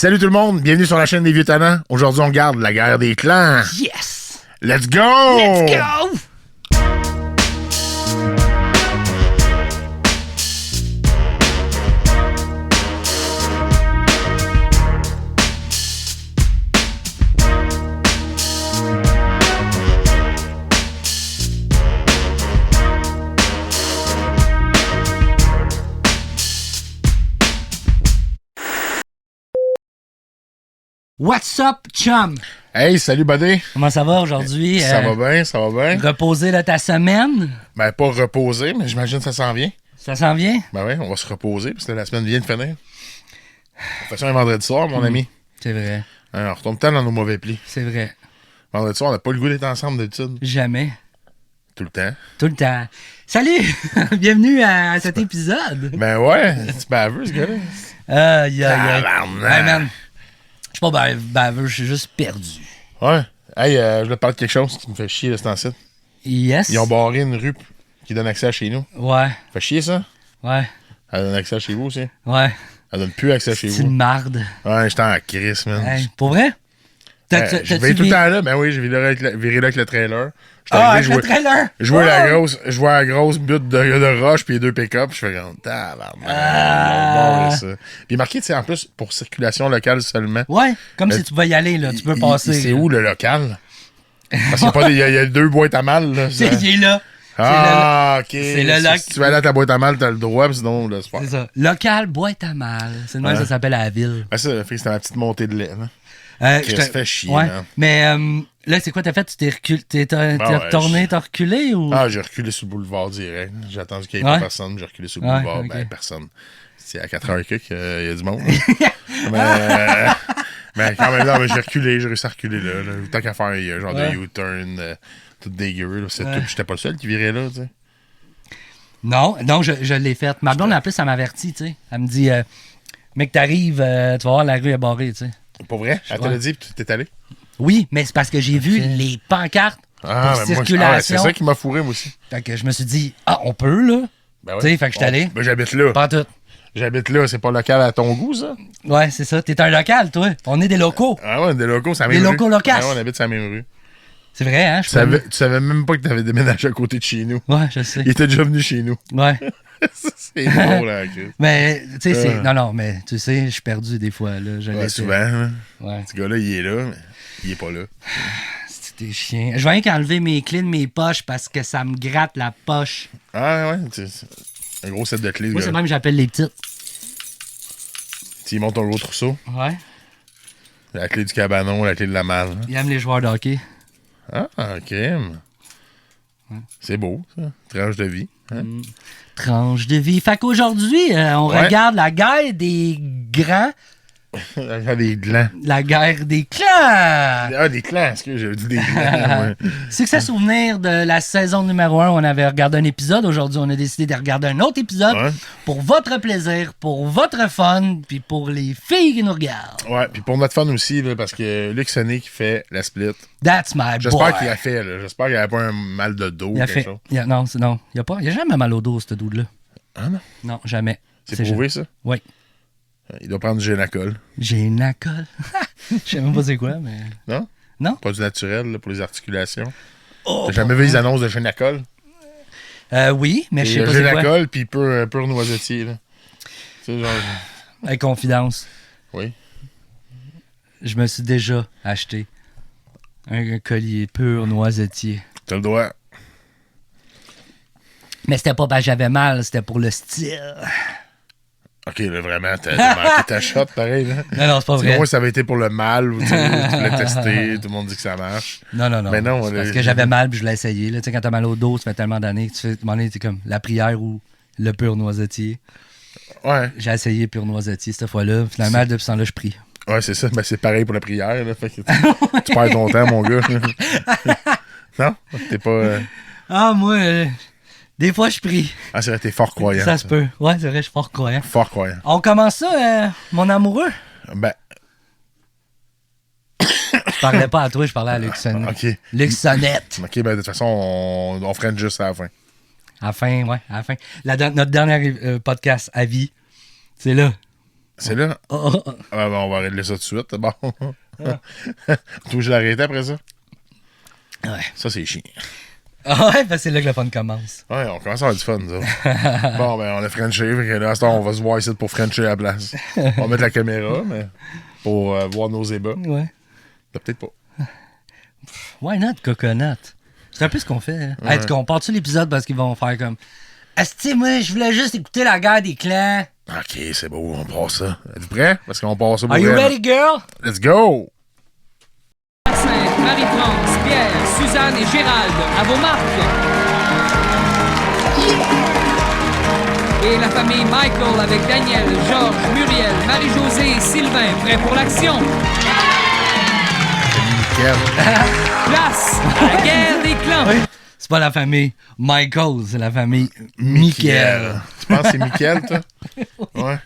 Salut tout le monde, bienvenue sur la chaîne des Vieux Talents. Aujourd'hui, on regarde la guerre des clans. Yes! Let's go! Let's go! What's up, chum? Hey, salut buddy. Comment ça va aujourd'hui? Ça va bien, ça va bien. Reposer là, ta semaine? Ben, pas reposer, mais j'imagine que ça s'en vient. Ça s'en vient? Ben ouais, on va se reposer, parce que la semaine vient de finir. On fait ça un vendredi soir, mon ami. C'est vrai, Alors, on retombe tant dans nos mauvais plis. c'est vrai. Vendredi soir, on n'a pas le goût d'être ensemble d'habitude. Jamais. Tout le temps. Tout le temps. Salut! Bienvenue à cet épisode. Ben ouais, c'est baveux, ce gars-là. Aïe. Tabarnak. Hey, man. Je suis pas baveux, je suis juste perdu. Ouais. Hey, je voulais te parler de quelque chose qui me fait chier, là, ce site. Yes? Ils ont barré une rue qui donne accès à chez nous. Ouais, Fait chier, ça? ouais, Elle donne accès à chez vous aussi. ouais. Elle donne plus accès à chez C'est vous. une marde. Ouais, j'étais en crise, man. Hey, pour vrai? Je vais tout le temps là. Ben oui, j'ai viré là avec le trailer. J'étais Ah, arrivé, avec le trailer! je jouais la grosse butte de roche puis les deux pick-up. Je fais comme, tabarnak. Ça. Puis marqué, tu sais, en plus, pour circulation locale seulement. Ouais, comme si tu pouvais y aller, là. Tu peux passer. C'est où le local? Parce qu'il y a deux boîtes à mal, là. Il est là. Ah, ok. C'est le local. Si tu vas aller à ta boîte à mal, t'as le droit, puis sinon, là, c'est pas. C'est ça. Local boîte à mal. C'est le même que ça s'appelle à la ville. Ben, ça, c'était ma petite montée de lait, là. Je Ça fait chier, ouais. man. Mais là, c'est quoi t'as fait? Tu t'es reculé, t'es retourné, t'as reculé ou? Ah, j'ai reculé sur le boulevard direct. J'ai attendu qu'il n'y ait pas personne, j'ai reculé sur le boulevard. Ok. Ben, personne. C'est à 4h qu'il y a du monde. mais quand même, non, mais j'ai reculé, j'ai réussi à reculer là. Tant qu'à faire, il y a un genre de U-turn tout dégueu. C'est tout. J'étais pas le seul qui virait là, tu sais. Non, je l'ai faite. Ma blonde, en plus, elle m'avertit, tu sais. Elle me dit, mec, t'arrives, tu vas voir, la rue est barrée, tu sais. Pour vrai? Elle te l'a dit, puis tu t'es allé? Oui, mais c'est parce que j'ai vu les pancartes pour circulation. C'est ça qui m'a fourré, moi aussi. Fait que je me suis dit, on peut, là. Ben ouais. Tu sais, fait que je suis allé. Ben, j'habite là. Pas tout. J'habite là, c'est pas local à ton goût, ça? Ouais, c'est ça. T'es un local, toi. On est des locaux. Ah ouais, des locaux, c'est la même Des rue. locaux locaux. Ah ouais, on habite sur la même rue. C'est vrai, hein? Tu savais même pas que t'avais déménagé à côté de chez nous. Ouais, je sais. Il était déjà venu chez nous. Ouais. C'est drôle, là, Chris. Mais, tu sais, c'est. Non, mais tu sais, je suis perdu des fois, là. Ouais, souvent, hein. Ouais. Ce gars-là, il est là, mais il est pas là. C'était chiant. Je vais rien qu'enlever mes clés de mes poches parce que ça me gratte la poche. Ah, ouais, c'est un gros set de clés. Moi, c'est même j'appelle les petites. Tu montes ton gros trousseau. Ouais. La clé du cabanon, la clé de la malle. Il aime les joueurs de hockey. Ah, ok. C'est beau, ça. Tranche de vie. Hein? Tranche de vie. Fait qu'aujourd'hui, on regarde la guerre des grands. Des glands. La guerre des clans. Ah, des clans, est-ce que j'ai dit des glands? Ouais. Succès souvenir de la saison numéro 1. On avait regardé un épisode. Aujourd'hui, on a décidé de regarder un autre épisode. Ouais. Pour votre plaisir, pour votre fun, puis pour les filles qui nous regardent. Ouais, puis pour notre fun aussi, là, parce que Luc Sonné qui fait la split. That's my boy. J'espère qu'il a fait, là. J'espère qu'il n'y a pas un mal de dos ou Il a quelque fait. chose. Non, il n'y a jamais mal au dos, ce dude-là. Ah non? Non, jamais. C'est prouvé, ça? Oui. Il doit prendre du Génacol. Génacol. Je sais même pas c'est quoi, mais. Non? Non? Pas du naturel, là, pour les articulations. Oh, T'as jamais vu les annonces de Génacol? Oui, mais je sais pas c'est quoi. Génacol puis pur noisetier, là. C'est genre... Avec confidence. Oui. Je me suis déjà acheté un collier pur noisetier. T'as le droit. Mais c'était pas parce que j'avais mal, c'était pour le style. OK, là, vraiment, t'as manqué ta shot, pareil, là. Non, c'est pas vrai. Moi, ça avait été pour le mal, ou tu voulais tester, tout le monde dit que ça marche. Non. Mais non, c'est parce que j'avais mal puis je l'ai essayé. Là. Tu sais, quand t'as mal au dos, ça fait tellement d'années que tu fais demander, c'est comme la prière ou le pur noisetier. Ouais. J'ai essayé pur noisetier cette fois-là. Finalement, depuis ce temps-là, je prie. Ouais, c'est ça. Ben, c'est pareil pour la prière, là. Fait que tu perds ton temps, mon gars. Non? T'es pas... Ah, moi, des fois, je prie. Ah, c'est vrai, t'es fort croyant. Ça se peut. Ouais, c'est vrai, je suis fort croyant. Fort croyant. On commence ça, mon amoureux? Ben... Je parlais pas à toi, je parlais à Luc Sonnette. OK. Luc Sonnette. OK, ben de toute façon, on freine juste à la fin. À la fin, ouais, à la fin. Notre dernier podcast à vie, c'est là. C'est là? Ah, ben, on va régler ça tout de suite. Bon. Tout, je l'ai arrêté après ça. Ouais. Ça, c'est chiant. Ah ouais, c'est là que le fun commence. Ouais, on commence à avoir du fun, ça. Bon, ben, on a Frenché, fait que là, à ce temps, on va se voir ici pour Frencher à la place. On va mettre la caméra, mais pour voir nos ébats. Ouais. Peut-être pas. Why not, coconut? C'est un peu ce qu'on fait. Hein? Ouais. Hey, on part-tu l'épisode parce qu'ils vont faire comme... Asti, moi, je voulais juste écouter la guerre des clans. OK, c'est beau, on passe ça. Êtes-vous prêts? Parce qu'on passe ça pour Are you ready, girl? Let's go! Sainte, Marie-France, Pierre, Suzanne et Gérald, à vos marques. Et la famille Michael avec Daniel, Georges, Muriel, Marie-Josée et Sylvain, prêts pour l'action. Nickel. Place à la guerre des clans. Oui. C'est pas la famille Michael, c'est la famille Michael. Tu penses que c'est Michael, toi? Ouais.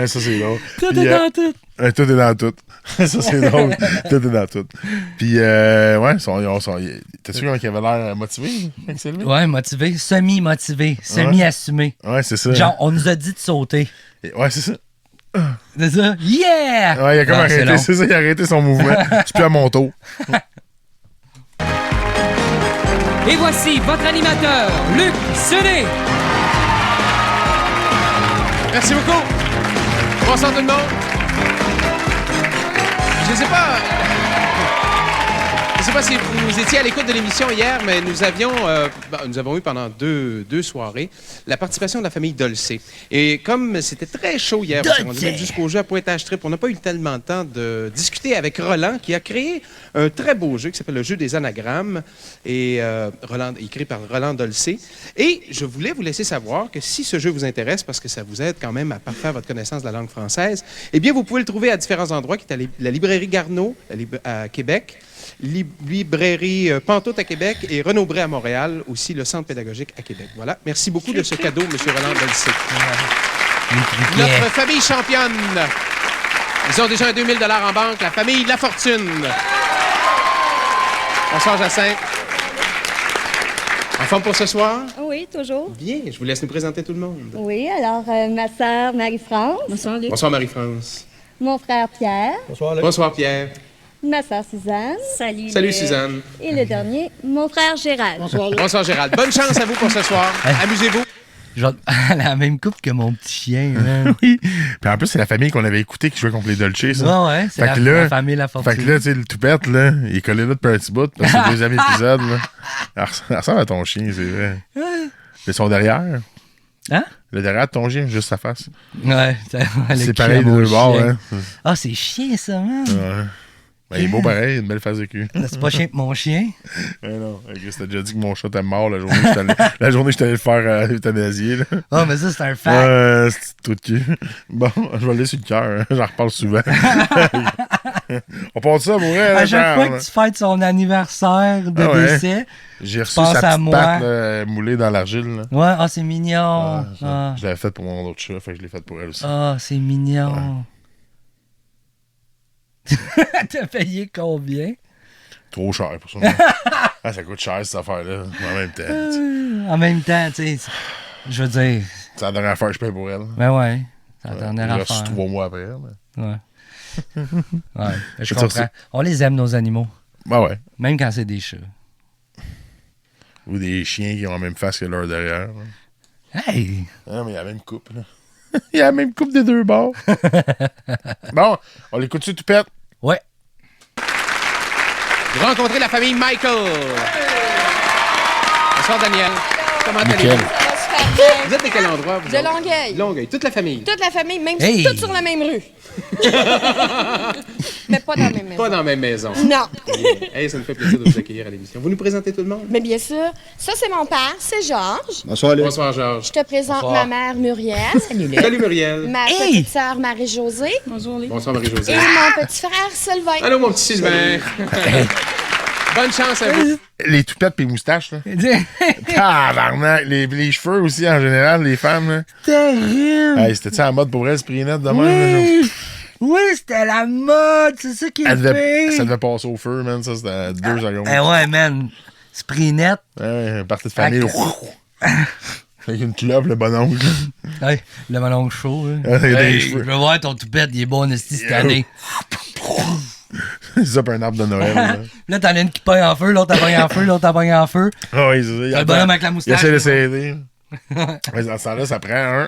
Ça, c'est drôle. Tout est dans tout. Tout est dans tout. Ça, c'est drôle. Tout est dans tout. Puis, ouais, t'as-tu vu qu'il avait l'air motivé, Sylvain? Ouais, motivé, semi-motivé, semi-assumé. Ouais, c'est ça. Genre, on nous a dit de sauter. Ouais, c'est ça. C'est ça? Yeah! Ouais, il a comme arrêté. C'est ça, il a arrêté son mouvement. C'est plus à mon tour. Et voici votre animateur, Luc Sené. Merci beaucoup. Bonsoir tout le monde. Je sais pas si vous étiez à l'écoute de l'émission hier, mais nous avons eu pendant deux soirées la participation de la famille Dolcé. Et comme c'était très chaud hier, on s'est rendu même jusqu'au jeu à Pointage-Trip, on n'a pas eu tellement de temps de discuter avec Roland, qui a créé un très beau jeu qui s'appelle le jeu des anagrammes, et écrit par Roland Dolcé. Et je voulais vous laisser savoir que si ce jeu vous intéresse, parce que ça vous aide quand même à parfaire votre connaissance de la langue française, eh bien, vous pouvez le trouver à différents endroits, qui est à la librairie Garneau à Québec, librairie Pantoute à Québec et Renaud-Bré à Montréal, aussi le Centre pédagogique à Québec. Voilà. Merci beaucoup de ce cadeau, M. Roland Dolcé. Notre famille championne. Ils ont déjà un 2000 $ en banque. La famille La Fortune. Bonsoir, Jacinthe. En forme pour ce soir? Oui, toujours. Bien. Je vous laisse nous présenter tout le monde. Oui, alors ma sœur Marie-France. Bonsoir, Luc. Bonsoir, Marie-France. Mon frère Pierre. Bonsoir, Luc. Bonsoir, Pierre. Ma sœur Suzanne. Salut. Salut, Suzanne. Et le dernier, mon frère Gérald. Bonsoir, Luc. Bonsoir, Gérald. Bonne chance à vous pour ce soir. Amusez-vous. Genre, la même coupe que mon petit chien. Hein. Oui. Puis en plus, c'est la famille qu'on avait écouté qui jouait contre les Dolce, ça. Ouais, c'est la famille La Fortune. Fait que là, tu sais, le toupette, là, il est collé là depuis un petit bout, parce que c'est le deuxième épisode, là. Alors, ça ressemble à ton chien, c'est vrai. Mais son derrière. Hein? Le derrière de ton chien, juste sa face. Ouais, c'est pareil de deux bords, hein. Ah, c'est chien, ça, man. Ouais. Ben, il est beau pareil, une belle face de cul. C'est pas chien que mon chien. Mais non, t'as déjà dit que mon chat était mort la journée que je suis allé le faire euthanasier. Ah, mais ça, c'est un fact. C'est tout de cul. Bon, je vais le laisser sur le cœur. J'en reparle souvent. On passe ça pour elle. À chaque fois que tu fêtes son anniversaire de décès, j'ai reçu pense sa à petite moi. patte moulée dans l'argile. Là. Ouais, ah, c'est mignon. Je l'avais faite pour mon autre chat, fait que je l'ai faite pour elle aussi. Ah, c'est mignon. T'as payé combien? Trop cher pour ça. Ça coûte cher, cette affaire-là, en même temps. En même temps, tu sais, je veux dire... C'est la dernière affaire que je paye pour elle. Ben ouais, c'est la dernière j'ai affaire. reçu 3 mois après. Mais... Ouais, je comprends. On les aime, nos animaux. Ben ouais. Même quand c'est des chats. Ou des chiens qui ont la même face que leur derrière. Là. Hey! Non, mais il y a la même coupe, là. Il y a la même coupe des deux bords. Bon, on l'écoute-tu tout pète? Ouais. Vous rencontrez la famille Michael. Bonsoir, Daniel. Comment allez-vous? Vous êtes de quel endroit? Vous De Longueuil. Longueuil. Toute la famille? Toute la famille, même Hey! si toutes sur la même rue. Mais pas dans la même maison. Pas dans la même maison. Non. Hey, ça nous fait plaisir de vous accueillir à l'émission. Vous nous présentez tout le monde? Mais bien sûr, ça c'est mon père, c'est Georges. Bonsoir, Luc. Bonsoir, Georges. Je te présente Bonsoir. ma mère Muriel. Salut, Muriel. Ma Hey! petite sœur Marie-Josée. Bonsoir, Et Marie-Josée. mon petit frère Sylvain. Allô, mon petit Sylvain. Bonne chance à vous. Les toupettes pis les moustaches, là. Tabarnak! Les cheveux aussi, en général, les femmes, là. Terrible! Hey, c'était-tu en mode pour elle, Sprinette, de même? Oui! Oui, c'était la mode, c'est ça qui est fait. Ça devait passer au feu, man. Ça, c'était 2 secondes. Eh ouais, man. Sprinette. Ouais, partie de famille. Avec une clope, le bononcle. Hey, le melon chaud. Hein. Il a des Hey, cheveux. je veux voir ton toupette, il est bon en esti cette année. C'est ça, pour un arbre de Noël. Là. Là, t'en as une qui pogne en feu, l'autre elle pogne en feu, l'autre elle pogne en feu. Ah oui, c'est ça. Le bonhomme avec la Il moustache. essaie de s'aider. Mais dans ce temps-là, ça prend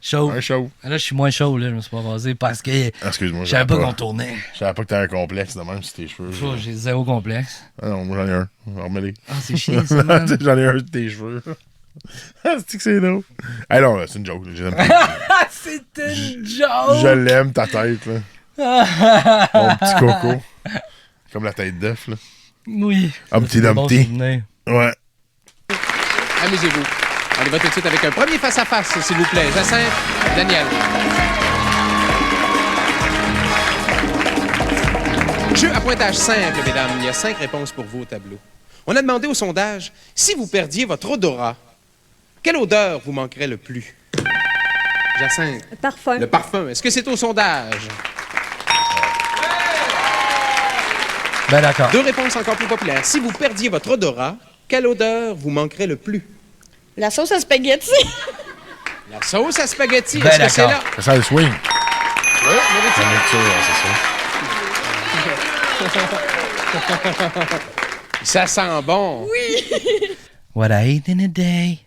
Chaud. un show. Là, je suis moins chaud, là, je me suis pas rasé parce que Excuse-moi. je savais pas qu'on tournait. Je savais pas que t'avais un complexe de même sur tes cheveux. Oh, j'ai zéro complexe. Ah non, moi j'en ai un. Remets-les. Ah, c'est chiant, ça, man. J'en ai un de tes cheveux. C'est que c'est drôle. Ah non, là, c'est une joke. Je l'aime. Ah, c'est une joke! Je l'aime, ta tête, là. Mon petit coco. Comme la tête d'œuf, là. Oui. Humpty C'est des bons Dumpty. souvenirs. Ouais. Amusez-vous. On y va tout de suite avec un premier face-à-face, s'il vous plaît. Jacinthe, Daniel. Jeu à pointage simple, mesdames. Il y a 5 réponses pour vous au tableau. On a demandé au sondage, si vous perdiez votre odorat, quelle odeur vous manquerait le plus? Jacinthe, Parfum. le parfum. Est-ce que c'est au sondage? Ben d'accord. 2 réponses encore plus populaires. Si vous perdiez votre odorat, quelle odeur vous manquerait le plus? La sauce à spaghetti. La sauce à spaghetti. Ben Est-ce que c'est là? d'accord. Ça sent le swing. Oui, Ça met ça, c'est ça. ça sent bon. What I ate in a day.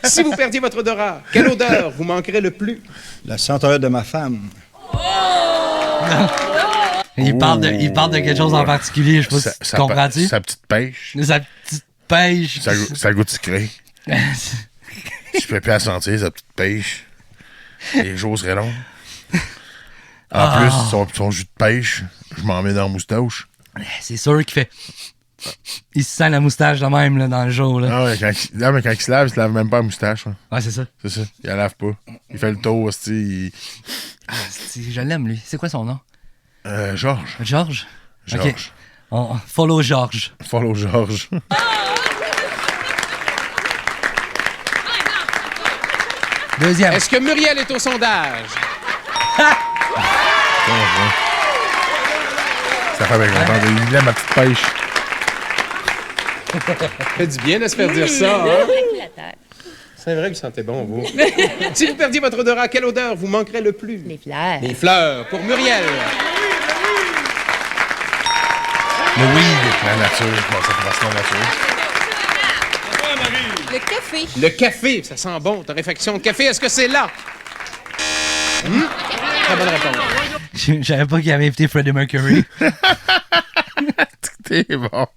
Si vous perdiez votre odorat, quelle odeur vous manquerait le plus? La senteur de ma femme. Il parle de quelque chose en particulier, je sais pas si tu comprends-tu? Sa petite pêche. Sa petite pêche. Ça goûte sucré. Je peux plus la sentir, sa petite pêche. Les jours seraient longs. En plus, son jus de pêche, je m'en mets dans la moustache. C'est sûr qu'il fait... Il se sent la moustache de même là, dans le jour. Là. Ah ouais, mais quand il se lave, il se lave même pas la moustache. Là. Ouais, c'est ça. C'est ça. Il la lave pas. Il fait le tour, aussi. Je l'aime, lui. C'est quoi son nom? Georges. Georges? Georges. Ok. On follow Georges. Follow Georges. Deuxième. Est-ce que Muriel est au sondage? Ça fait bien content. Il aime ma petite pêche. Ça fait du bien de se faire dire ça, hein? C'est vrai que vous sentez bon, vous. Si vous perdiez votre odorat, quelle odeur vous manquerait le plus? Les fleurs. Les fleurs, pour Muriel. Le weed. La nature. Bon, ça fait partie de la nature. Le café. Le café, ça sent bon. Torréfaction de café, est-ce que c'est là? Très bonne réponse. Je savais pas qu'il avait invité Freddie Mercury. T'es bon.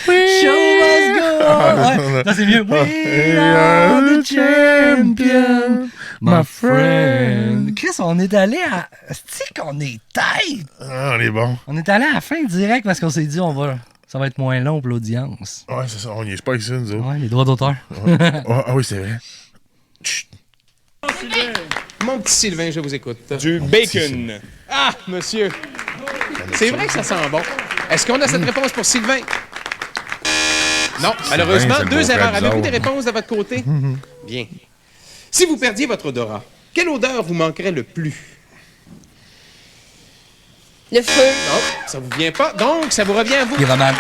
Show must go on. Ouais, ça c'est mieux. We are the champion, my friend. Chris, on est allé à... C'est qu'on est tête. Ah, on est bon. On est allé à la fin direct parce qu'on s'est dit ça va être moins long pour l'audience. Ouais, c'est ça. On y est pas ici, nous autres. Ouais, les droits d'auteur. Ah oui, c'est vrai. Chut. Mon petit Sylvain, je vous écoute. Du bacon. Ah, monsieur. C'est vrai que ça sent bon. Est-ce qu'on a cette réponse pour Sylvain? Non, malheureusement, c'est le 2 beau-frère erreurs. du Avez-vous autre. des réponses de votre côté? Bien. Si vous perdiez votre odorat, quelle odeur vous manquerait le plus? Le feu. Non, ça vous vient pas. Donc, ça vous revient à vous. Pyromane.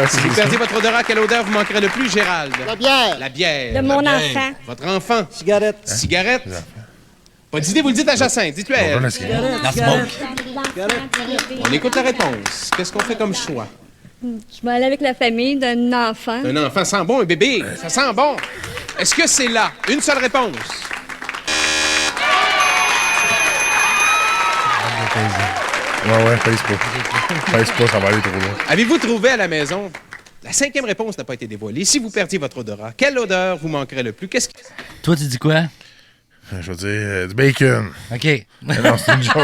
Si vous perdiez votre odorat, quelle odeur vous manquerait le plus, Gérald? La bière. La bière. De mon enfant. Votre enfant. Cigarette. Cigarette. Pas d'idée, vous le dites à Jacinthe. Dites-le à On elle. la cigarette. La smoke. On écoute la réponse. Qu'est-ce qu'on fait comme choix? Je vais aller avec la famille d'un enfant. Un enfant sent bon, un bébé. Ça sent bon. Est-ce que c'est là? Une seule réponse. Ouais, pèse pas. Pèse pas, ça va aller trop loin. Avez-vous trouvé à la maison? La 5e réponse n'a pas été dévoilée. Si vous perdiez votre odorat, quelle odeur vous manquerait le plus? Qu'est-ce que... Toi, tu dis quoi? Je veux dire, du bacon. OK. Mais non, c'est une joke.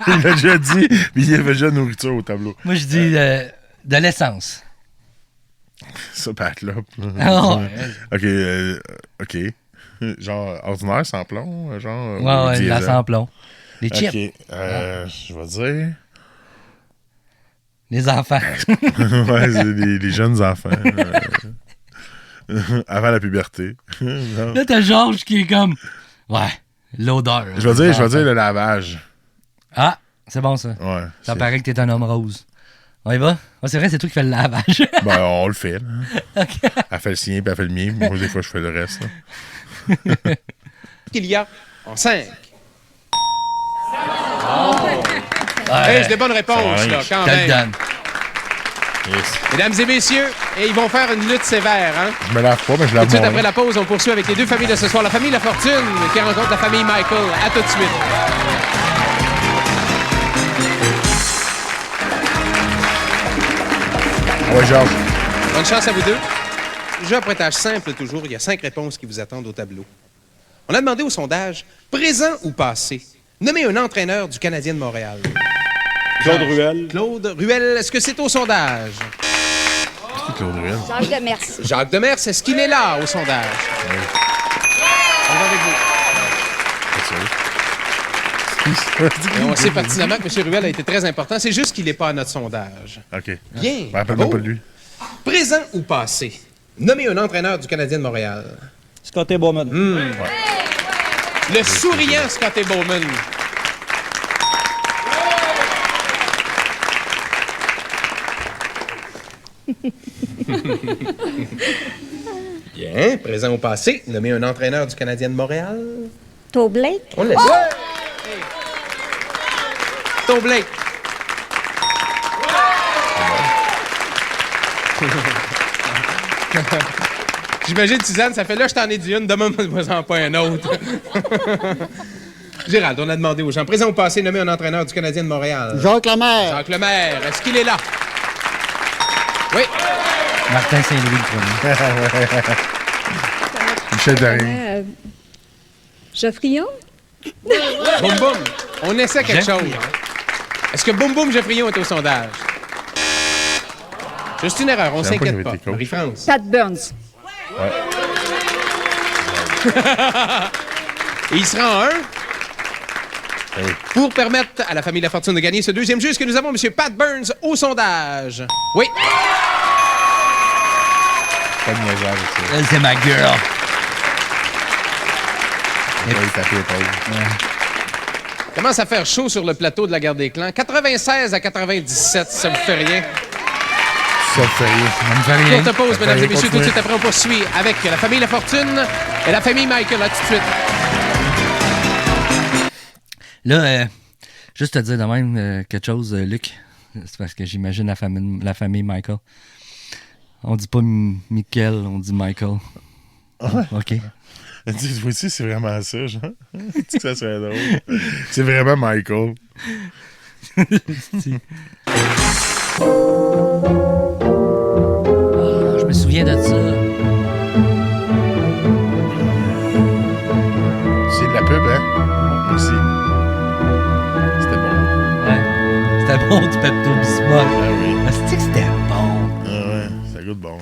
Il l'a déjà dit, puis il y avait déjà de nourriture au tableau. Moi, je dis de l'essence. Ça, Pat là. Ah ouais. OK. Genre, ordinaire, sans plomb, genre. Ouais, ou la diesel. sans-plomb. Les chips. OK. Je vais dire. Les enfants. Ouais, c'est les jeunes enfants. Avant la puberté. Non. Là, t'as Georges qui est comme... Ouais, l'odeur. Je vais dire le lavage. Ah, c'est bon, ça. Ouais. Ça c'est- paraît que t'es un homme rose. On y va? Ah, c'est vrai, c'est toi qui fais le lavage. Ben, on le fait. Là. OK. Elle fait le sien, puis elle fait le mien. Moi, des fois, je fais le reste. Là. Qu'il y a en 5. Ouais. Hey, j'ai des bonnes réponses, là, quand Je te le même. donne. Yes. Mesdames et messieurs, et ils vont faire une lutte sévère, hein? Je me lave pas, mais je Tout lave de suite mon après linge. la pause, on poursuit avec les deux familles de ce soir. La famille La Fortune qui rencontre la famille Michael. À tout de suite. Ah ouais, Georges. Bonne chance à vous deux. Jeu à pointage simple toujours. Il y a 5 réponses qui vous attendent au tableau. On a demandé au sondage, présent ou passé, nommez un entraîneur du Canadien de Montréal. Claude Ruel. Claude Ruel, est-ce que c'est au sondage? C'est Claude Ruel. Jacques Demers. Jacques Demers, est-ce qu'il est là au sondage? On va avec vous. Et on sait pertinemment que M. Ruel a été très important. C'est juste qu'il n'est pas à notre sondage. OK. Bien. Je me rappelle Bravo. même pas de lui. Présent ou passé, nommez un entraîneur du Canadien de Montréal. Scotty Bowman. Le souriant Scotty Bowman. Bien. Présent ou passé, nommez un entraîneur du Canadien de Montréal. Toe Blake? On le laisse. Tom Blake. J'imagine, Suzanne, ça fait là, je t'en ai dit une, demain, moi, pas un autre. Gérald, on a demandé aux gens, présent ou passé, nommez un entraîneur du Canadien de Montréal. Jacques Lemaire. Jacques Lemaire, est-ce qu'il est là? Oui. Martin Saint-Louis, le premier. Michel Darien. Geoffrion? Boum Boum, on essaie quelque chose. Geoffrion. Est-ce que Boum Boum Geoffrion est au sondage? Juste une erreur, on Je savais pas qu'il s'inquiète avait pas. été coach. Marie-France. Pat Burns. Et il sera en 1 Oui. pour permettre à la famille La Fortune de gagner ce deuxième jeu. Est-ce que nous avons M. Pat Burns au sondage? Oui. Pas de niaisage, ça. Elle, c'est ma girl. Il va y taper l'épaule. Commence à faire chaud sur le plateau de la Guerre des Clans. 96 à 97, ça vous fait rien. Ça me fait rire. Ça me fait rien. Courte pause, mesdames et messieurs. Tout de Continuez. suite après, on poursuit avec la famille La Fortune et la famille Michael. À tout de suite. Là, juste te dire de même quelque chose, Luc. C'est parce que j'imagine la famille Michael. On dit pas Michael, on dit Michael. OK. Tu vois, c'est vraiment ça, genre. Tu sais que ça serait drôle. C'est vraiment Michael. Ah, je me souviens de ça. C'est de la pub, hein? Moi aussi. C'était bon. Ouais. C'était bon du Pepto-Bismol. Ah oui. Ah, c'est-tu que c'était bon? Ah ouais, ça goûte bon.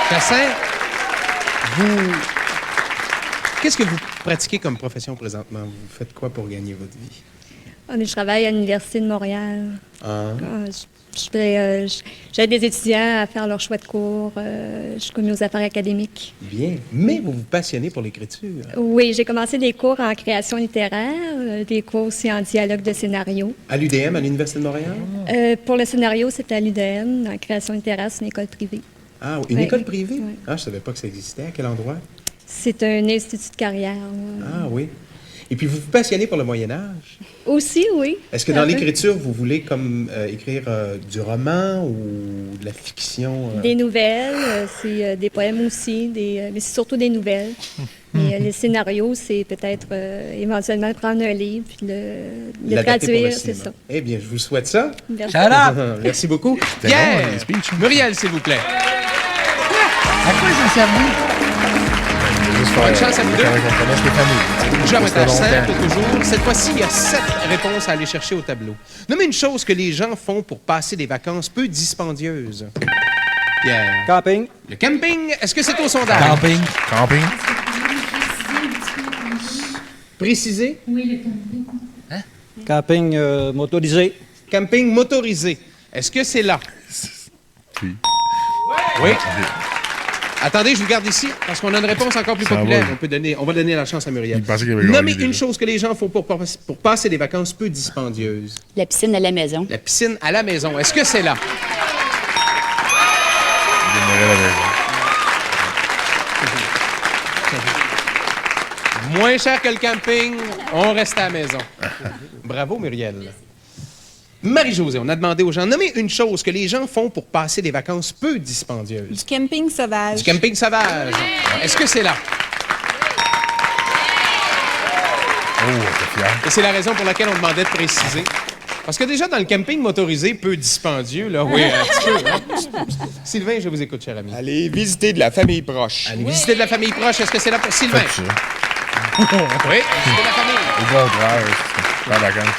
Chassin, qu'est-ce que vous pratiquez comme profession présentement? Vous faites quoi pour gagner votre vie? Je travaille à l'Université de Montréal. Ah. J'aide des étudiants à faire leur choix de cours. Je connais aux affaires académiques. Bien. Mais vous vous passionnez pour l'écriture. Oui, j'ai commencé des cours en création littéraire, des cours aussi en dialogue de scénario. À l'UDM, à l'Université de Montréal? Pour le scénario, c'était à l'UDM. En création littéraire, c'est une école privée. Ah, une Ouais. école privée? Ouais. Ah, je savais pas que ça existait. À quel endroit? C'est un institut de carrière. Ah oui. Et puis, vous vous passionnez pour le Moyen-Âge. Aussi, oui. Est-ce que dans l'écriture, vous voulez comme écrire du roman ou de la fiction? Des nouvelles, c'est des poèmes aussi, mais c'est surtout des nouvelles. Mais les scénarios, c'est peut-être éventuellement prendre un livre puis le L'adapter pour le traduire, c'est cinéma. ça. Eh bien, je vous souhaite ça. Merci. Shut up! Merci beaucoup. C'était Pierre, long, les speeches, hein? Muriel, s'il vous plaît. À quoi ça servi? Juste Bonne faire, chance à vous deux. qu'on connaisse les familles. Jeu à C'était pointage simple, longtemps. toujours. Cette fois-ci, il y a 7 réponses à aller chercher au tableau. Nommez une chose que les gens font pour passer des vacances peu dispendieuses. Pierre. Camping. Le camping, est-ce que c'est au sondage? Camping. Camping. Précisé. Camping motorisé. Camping motorisé. Est-ce que c'est là? Puis, Oui. Attendez, je vous garde ici, parce qu'on a une réponse encore plus Ça populaire. va. On va donner la chance à Muriel. Il pensait qu'il avait Nommez gagné une déjà. chose que les gens font pour passer des vacances peu dispendieuses. La piscine à la maison. La piscine à la maison. Est-ce que c'est là? Il demeurait à la maison. Moins cher que le camping, on reste à la maison. Bravo, Muriel. Marie-Josée, on a demandé aux gens, nommez une chose que les gens font pour passer des vacances peu dispendieuses. Du camping sauvage. Du camping sauvage. Est-ce que c'est là? Oh, t'es fier. Et c'est la raison pour laquelle on demandait de préciser. Parce que déjà, dans le camping motorisé peu dispendieux, là, oui, un petit peu. Hein? Sylvain, je vous écoute, cher ami. Allez visiter de la famille proche. Allez visiter de la famille proche. Est-ce que c'est là pour Sylvain? Faites ça. Oui, visiter la famille. Au contraire, c'est pas vacances.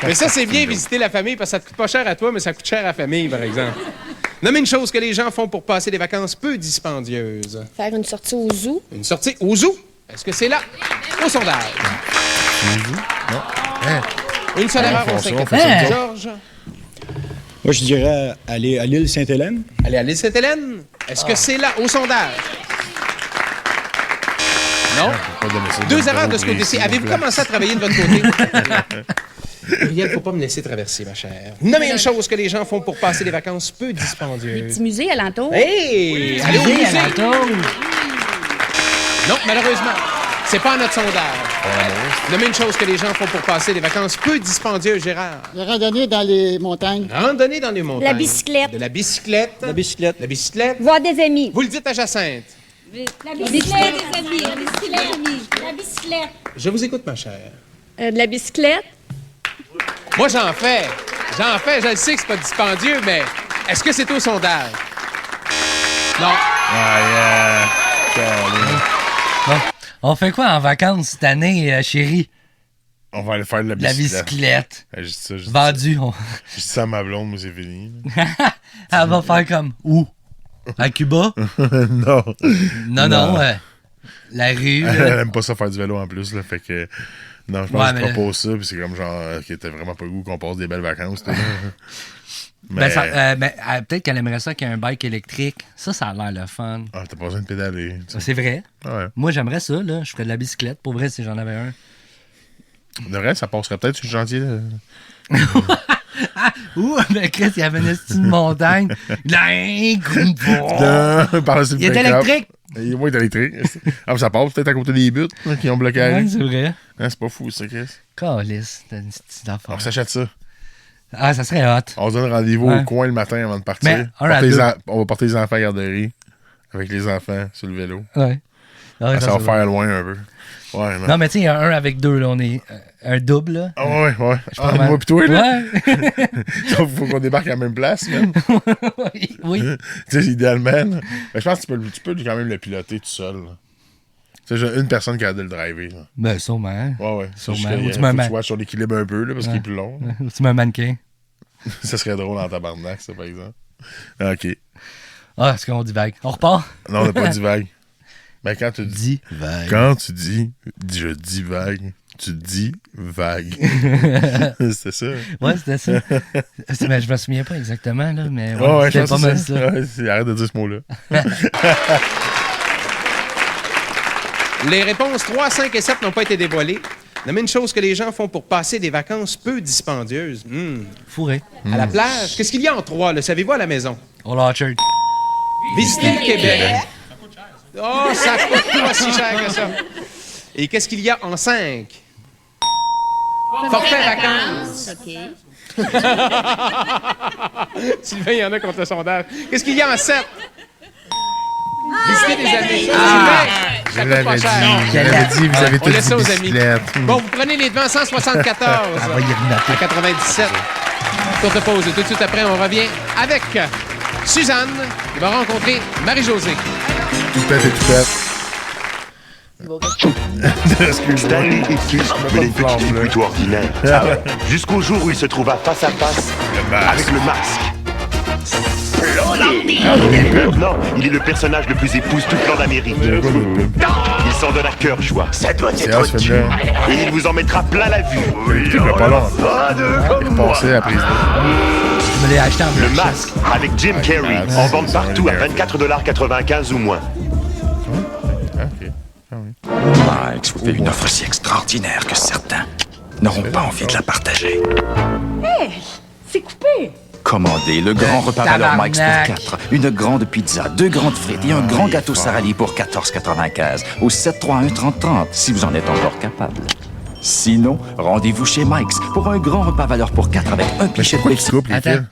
Mais ça, c'est bien visiter la famille parce que ça te coûte pas cher à toi, mais ça coûte cher à la famille, par exemple. Nommez une chose que les gens font pour passer des vacances peu dispendieuses. Faire une sortie au zoo. Une sortie au zoo. Est-ce que c'est là? Au sondage. Non. Hein? Une seule erreur, on on fait s'inquiète. ça. Georges, Moi, je dirais aller à l'île Sainte-Hélène. allez à l'île Sainte-Hélène. Est-ce que c'est là, au sondage? Non. Pas donner ça, Deux donne erreurs pas de ce côté-ci. s'il vous Avez-vous plaît. commencé à travailler de votre côté? Muriel, faut pas me laisser traverser, ma chère. Nommez une chose que les gens font pour passer des vacances peu dispendieuses. Petit musée alentour. Hey! Allez au Musée musée! alentour. Non, malheureusement, c'est pas notre sondage. Nommez une chose que les gens font pour passer des vacances peu dispendieuses, Gérard. La randonnée dans les montagnes. Randonnée dans les montagnes. La bicyclette. De la bicyclette. La bicyclette. La bicyclette. Voir des amis. Vous le dites à Jacinthe. La bicyclette, des amis. La bicyclette. La bicyclette. Je vous écoute, ma chère. De la bicyclette. Moi, j'en fais. J'en fais. Je le sais que c'est pas dispendieux, mais est-ce que c'est au sondage? Non. Bon, on fait quoi en vacances cette année, chérie? On va aller faire de la De la bicyclette. bicyclette. Je dis ça, je dis Vendu. je dis ça à ma blonde, mais c'est fini. Elle va faire comme où? À Cuba? Non. Non. La rue. Elle là. aime pas ça faire du vélo en plus, là, fait que... Non, je pense Ouais, que je mais- propose ça, puis c'est comme genre, qui t'as vraiment pas le goût qu'on passe des belles vacances, toi, là. Ben, peut-être qu'elle aimerait ça qu'il y ait un bike électrique. Ça a l'air le fun. Ah, t'as pas besoin de pédaler. tu sais. C'est vrai. Ouais. Moi, j'aimerais ça, là. Je ferais de la bicyclette. Pour vrai, si j'en avais un. De vrai, ça passerait peut-être sur le chantier, là. Ouh, mais Chris, il y avait une petite montagne. Par là, Il est électrique. Oui, il est électrique. Ah, ça passe peut-être à côté des buts là, qui ont bloqué la Ouais, rue. c'est vrai. Hein, c'est pas fou, ça, Chris. Calice, t'as une petite affaire. On s'achète ça. Ah, ça serait hot. On se donne rendez-vous Ouais. au coin le matin avant de partir. Mais, un à deux. On va porter les enfants à la garderie avec les enfants sur le vélo. Ouais. Ouais, Ça va c'est faire loin un peu. Ouais, non. Non, mais tu sais, il y a un avec deux, là. On est un double, là. Ah ouais. Ah, mal. moi pis toi, là. Ouais. Faut qu'on débarque à la même place, même. Oui. Tu sais, idéalement. Là. Ben, je pense que tu peux quand même le piloter tout seul. là. Tu sais, j'ai une personne qui a de le driver. Là. Ben, sûrement. Ouais. Sûrement. Juste qu'il Ou tu faut me que mets- tu sois sur l'équilibre un peu, là, parce qu'il est plus long. là. Tu mets un mannequin. Ça serait drôle en tabarnak, ça, par exemple. OK. Ah, est-ce qu'on dit vague? On repart? Non, on n'a pas dit vague. Ben, quand tu dis... vague. Quand tu dis... Je dis vague, tu dis vague. C'était ça. Ouais, c'était ça. Mais je me souviens pas exactement, là, mais Ouais, je c'était pense pas que mal c'est ça. Ouais, arrête de dire ce mot-là. Les réponses 3, 5 et 7 n'ont pas été dévoilées. Nommez une chose que les gens font pour passer des vacances peu dispendieuses. Fourré. À la plage. Qu'est-ce qu'il y a en 3, le savez-vous, à la maison? Au Orchard. Visiter le Québec. Oh, ça coûte pas si cher que ça. Et qu'est-ce qu'il y a en 5? Forfait vacances. OK. Sylvain, il y en a contre le sondage. Qu'est-ce qu'il y a en 7? Visiter des amis. Je Sylvain, ça coûte l'avais pas dit. cher. Je l'avais dit, vous avez On tous laisse ça dit aux amis. bicyclette. Bon, vous prenez les devants 174 On va y renoter. à 97. Courte pause. Et tout de suite après, on revient avec Suzanne qui va rencontrer Marie-Josée. Tout pète et tout pète. Excuse-moi. Stanley et Kiss pas menaient de une flamme, petite vie là. plutôt ordinaire. Jusqu'au jour où il se trouva face à face avec le masque. Et maintenant, il est le personnage le plus époustouflant d'Amérique. Il s'en donne à cœur joie. Ça doit C'est hot, ce film-là. Et il vous en mettra plein la vue. Je l'ai pas long. Il est passé à la prise. me l'ai acheté en Le blanchisse. masque avec Jim Carrey en vente partout à 24,95 $ ou moins. Mike vous fait une offre si extraordinaire que certains n'auront pas envie de la partager. Hé, c'est coupé. Commandez le grand repas valeur Mike's pour tabarnak. 4. Une grande pizza, 2 grandes frites et un grand gâteau Sara Lee pour 14,95 au 731-3030 si vous en êtes encore capable. Sinon, rendez-vous chez Mike's pour un grand repas valeur pour 4 avec un pichet de Pepsi. Attends,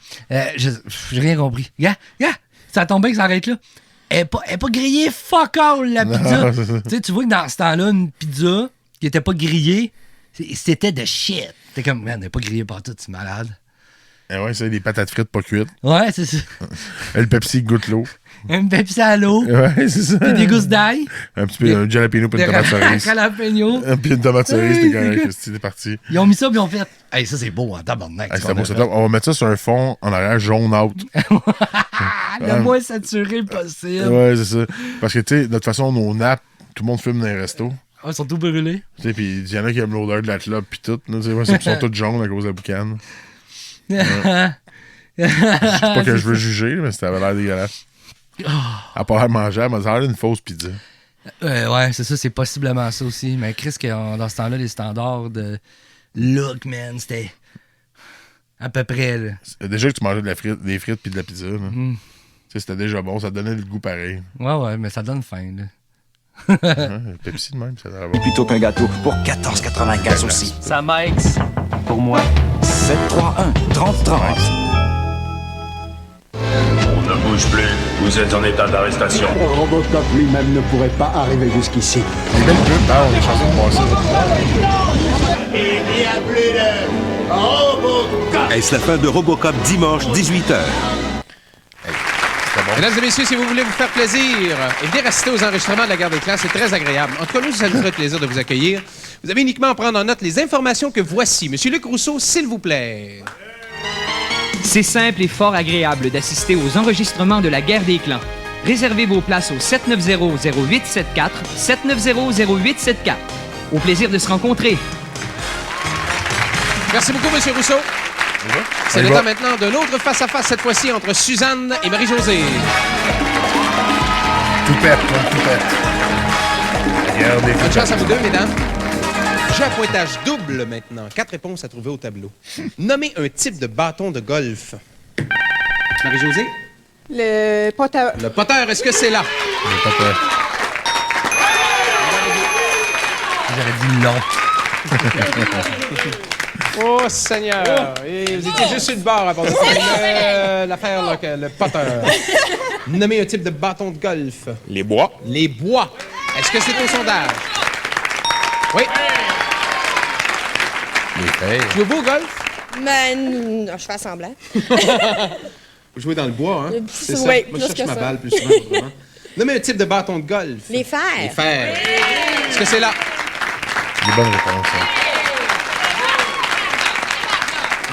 j'ai rien compris. Regarde, ça tombe bien que ça arrête là. Elle est pas grillée fuck all, la pizza. Tu vois que dans ce temps-là, une pizza qui était pas grillée, c'était de shit. T'es comme, man, elle n'est pas grillée partout, tu es malade. Eh ouais, c'est des patates frites pas cuites. Ouais, c'est ça. Le Pepsi goûte l'eau. Un Pepsi à l'eau. Ouais, c'est ça. Puis des gousses d'ail. Un petit peu un jalapeno puis une tomate cerise. Jalapeno. Puis une tomate cerise, t'es correct. C'est parti. Ils ont mis ça, puis ils ont fait. Hey, ça, c'est beau, en tabarnak. Hey, c'est beau, c'est top. On va mettre ça sur un fond en arrière jaune out. Le moins saturé possible. Ouais, c'est ça. Parce que, tu sais, de toute façon, nos nappes, tout le monde fume dans les restos. Ah, ils sont tout brûlés. Tu sais, puis il y en a qui aiment l'odeur de la clope, puis tout. Là, ils sont tous jaunes à cause de la boucane. Ouais. Je sais pas que je veux juger, mais ça avait l'air dégueulasse. À part manger, elle m'a dit, ça a l'air d'une fausse pizza. Ouais, c'est ça, c'est possiblement ça aussi. Mais Chris, dans ce temps-là, les standards de look, man, c'était à peu près, là. Déjà que tu mangeais des frites puis de la pizza, là. Tu sais, c'était déjà bon, ça donnait le goût pareil. Ouais, mais ça donne faim, là. Pepsi de même, ça doit avoir. Plutôt qu'un gâteau pour 14,95 aussi. Ça Mike's, pour moi. 731-3030. On ne bouge plus. Vous êtes en état d'arrestation. Robocop lui-même ne pourrait pas arriver jusqu'ici. Les belles pubs, on des chansons passées. Il n'y a plus de Robocop. Est-ce la fin de Robocop dimanche 18h? Mesdames et messieurs, si vous voulez vous faire plaisir et venir assister aux enregistrements de la Guerre des classes, c'est très agréable. En tout cas, nous, ça nous ferait plaisir de vous accueillir. Vous avez uniquement à prendre en note les informations que voici. Monsieur Luc Rousseau, s'il vous plaît. C'est simple et fort agréable d'assister aux enregistrements de la Guerre des clans. Réservez vos places au 790-0874, 790-0874. Au plaisir de se rencontrer. Merci beaucoup, Monsieur Rousseau. C'est le temps maintenant d'un autre face-à-face, cette fois-ci entre Suzanne et Marie-Josée. Tout pète. Bonne chance à vous deux, mesdames. Jeu à pointage double maintenant. 4 réponses à trouver au tableau. Nommez un type de bâton de golf. Marie-Josée? Le poteur. Le poteur, est-ce que c'est là? Le poteur. J'aurais dit non. Oh, Seigneur! Et vous étiez juste sur le bord à part de l'affaire, là, le poteur. Nommez un type de bâton de golf. Les bois. Les bois. Est-ce que c'est au sondage? Oui. Les feuilles. Jouez-vous au golf? Non, je fais semblant. Vous jouez dans le bois, hein? C'est ça. Oui, Moi, je plus cherche que ma ça. balle plus souvent. Vraiment. Nommez un type de bâton de golf. Les fers. Les fers. Est-ce que c'est là? Des bonnes réponses. Hein.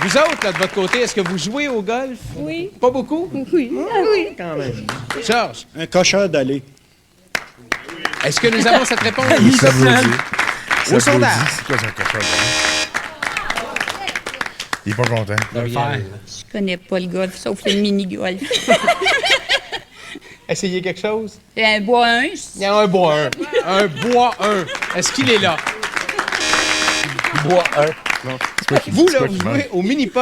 Vous autres, là, de votre côté, est-ce que vous jouez au golf? Oui. Pas beaucoup? Oui. Oui. Quand même. Georges? Un cocheur d'aller. Est-ce que nous avons cette réponse? Ça vous dit. Au sondage. C'est quoi ça, cochon? Il est pas content. Je connais pas le golf, sauf le mini-golf. Essayez quelque chose? Il y a un bois 1. Il y a un bois 1. Un bois 1. Est-ce qu'il est là? Bois 1. Vous, là, vous jouez au mini-pot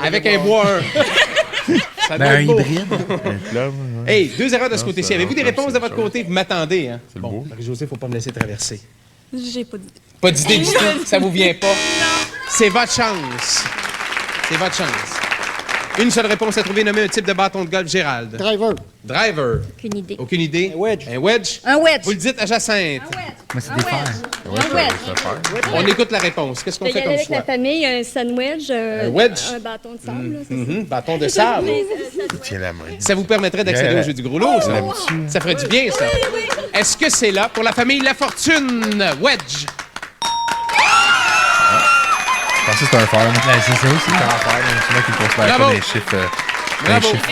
avec un bois 1. Ça doit Un être beau. hybride. Hey, 2 erreurs de ce côté-ci. Avez-vous des réponses de votre chose. côté? Vous m'attendez, hein? C'est Bon, beau. Marie-Josée, faut pas me laisser traverser. J'ai pas dit. Pas d'idée du tout. Ça vous vient pas? C'est votre chance. C'est votre chance. Une seule réponse à trouver. Nommez un type de bâton de golf, Gérald. Driver. Driver. Aucune idée. Aucune idée? Un wedge. Un wedge? Un wedge. Vous le dites à Jacinthe. Moi, c'est des fers. Un wedge. On écoute la réponse. Qu'est-ce qu'on Je vais y fait aller comme avec choix? la famille, un sandwich, Un wedge? un bâton de sable. là, c'est ça. Bâton de sable. Tiens la main. Ça vous permettrait d'accéder Yeah. au jeu du gros lot, ça. Ça ferait du bien, ça. Est-ce que c'est là pour la famille La Fortune? Wedge. Je pensais que c'était un fer. moi. Ben, c'est ça aussi. C'est un fer, mais c'est moi qui considère Bravo. pas les chiffres. Bravo. Les chiffres.